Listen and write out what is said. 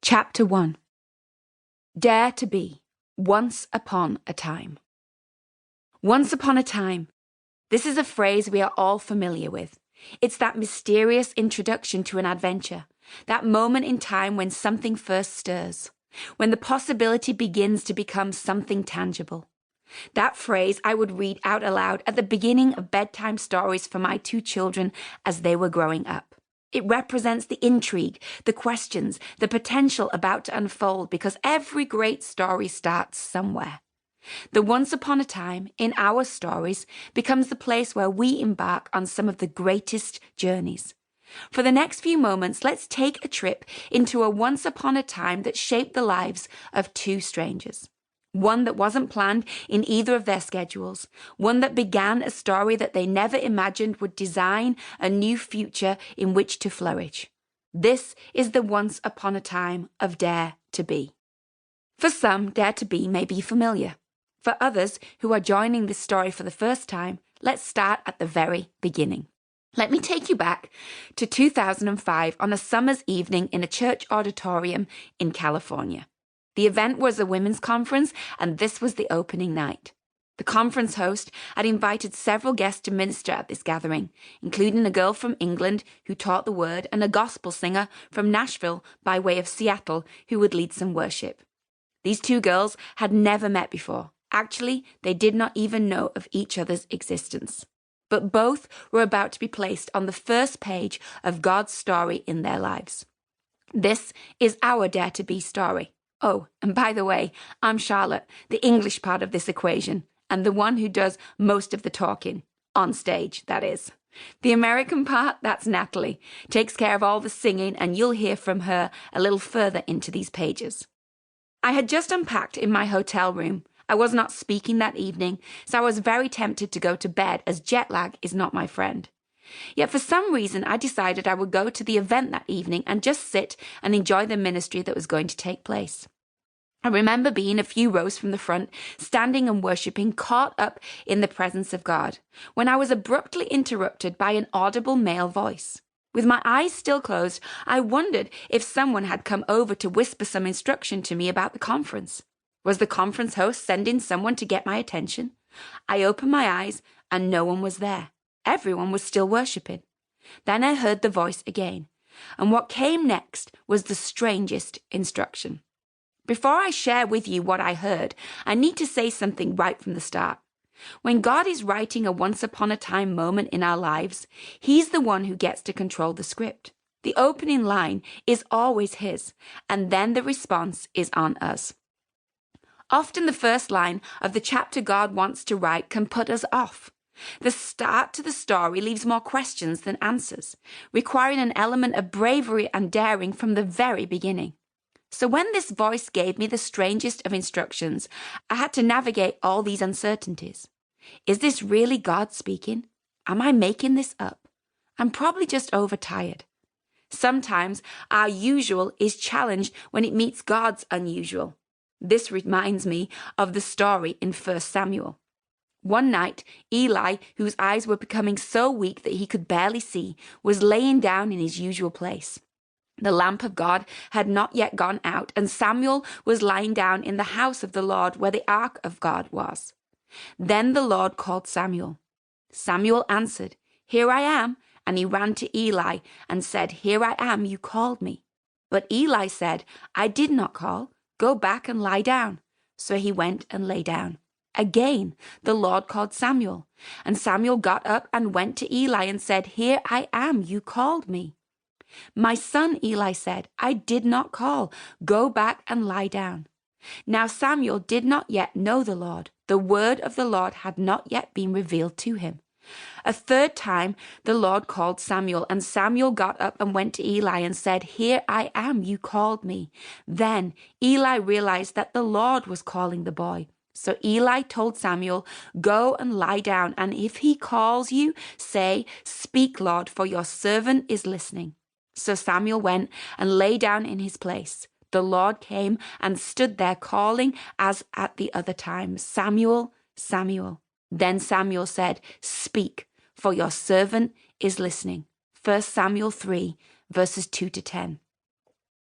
Chapter 1. Dare to be. Once upon a time. Once upon a time. This is a phrase we are all familiar with. It's that mysterious introduction to an adventure, that moment in time when something first stirs, when the possibility begins to become something tangible. That phrase I would read out aloud at the beginning of bedtime stories for my 2 children as they were growing up. It represents the intrigue, the questions, the potential about to unfold, because every great story starts somewhere. The once upon a time in our stories becomes the place where we embark on some of the greatest journeys. For the next few moments, let's take a trip into a once upon a time that shaped the lives of 2 strangers. One that wasn't planned in either of their schedules. One that began a story that they never imagined would design a new future in which to flourish. This is the once upon a time of Dare to Be. For some, Dare to Be may be familiar. For others who are joining this story for the first time, let's start at the very beginning. Let me take you back to 2005 on a summer's evening in a church auditorium in California. The event was a women's conference, and this was the opening night. The conference host had invited several guests to minister at this gathering, including a girl from England who taught the word and a gospel singer from Nashville by way of Seattle who would lead some worship. These 2 girls had never met before. Actually, they did not even know of each other's existence. But both were about to be placed on the first page of God's story in their lives. This is our Dare to Be story. Oh, and by the way, I'm Charlotte, the English part of this equation, and the one who does most of the talking. On stage, that is. The American part, that's Natalie, takes care of all the singing, and you'll hear from her a little further into these pages. I had just unpacked in my hotel room. I was not speaking that evening, so I was very tempted to go to bed, as jet lag is not my friend. Yet for some reason I decided I would go to the event that evening and just sit and enjoy the ministry that was going to take place. I remember being a few rows from the front, standing and worshipping, caught up in the presence of God, when I was abruptly interrupted by an audible male voice. With my eyes still closed, I wondered if someone had come over to whisper some instruction to me about the conference. Was the conference host sending someone to get my attention? I opened my eyes and no one was there. Everyone was still worshipping. Then I heard the voice again, and what came next was the strangest instruction. Before I share with you what I heard, I need to say something right from the start. When God is writing a once-upon-a-time moment in our lives, He's the one who gets to control the script. The opening line is always His, and then the response is on us. Often the first line of the chapter God wants to write can put us off. The start to the story leaves more questions than answers, requiring an element of bravery and daring from the very beginning. So when this voice gave me the strangest of instructions, I had to navigate all these uncertainties. Is this really God speaking? Am I making this up? I'm probably just overtired. Sometimes our usual is challenged when it meets God's unusual. This reminds me of the story in 1 Samuel. One night, Eli, whose eyes were becoming so weak that he could barely see, was laying down in his usual place. The lamp of God had not yet gone out, and Samuel was lying down in the house of the Lord where the ark of God was. Then the Lord called Samuel. Samuel answered, "Here I am," and he ran to Eli and said, "Here I am, you called me." But Eli said, "I did not call. Go back and lie down." So he went and lay down. Again, the Lord called Samuel, and Samuel got up and went to Eli and said, "Here I am, you called me." "My son," Eli said, "I did not call. Go back and lie down." Now Samuel did not yet know the Lord. The word of the Lord had not yet been revealed to him. A third time the Lord called Samuel, and Samuel got up and went to Eli and said, "Here I am, you called me." Then Eli realized that the Lord was calling the boy. So Eli told Samuel, "Go and lie down, and if he calls you, say, 'Speak, Lord, for your servant is listening.'" So Samuel went and lay down in his place. The Lord came and stood there calling as at the other times, "Samuel, Samuel." Then Samuel said, "Speak, for your servant is listening." 1 Samuel 3, verses 2 to 10.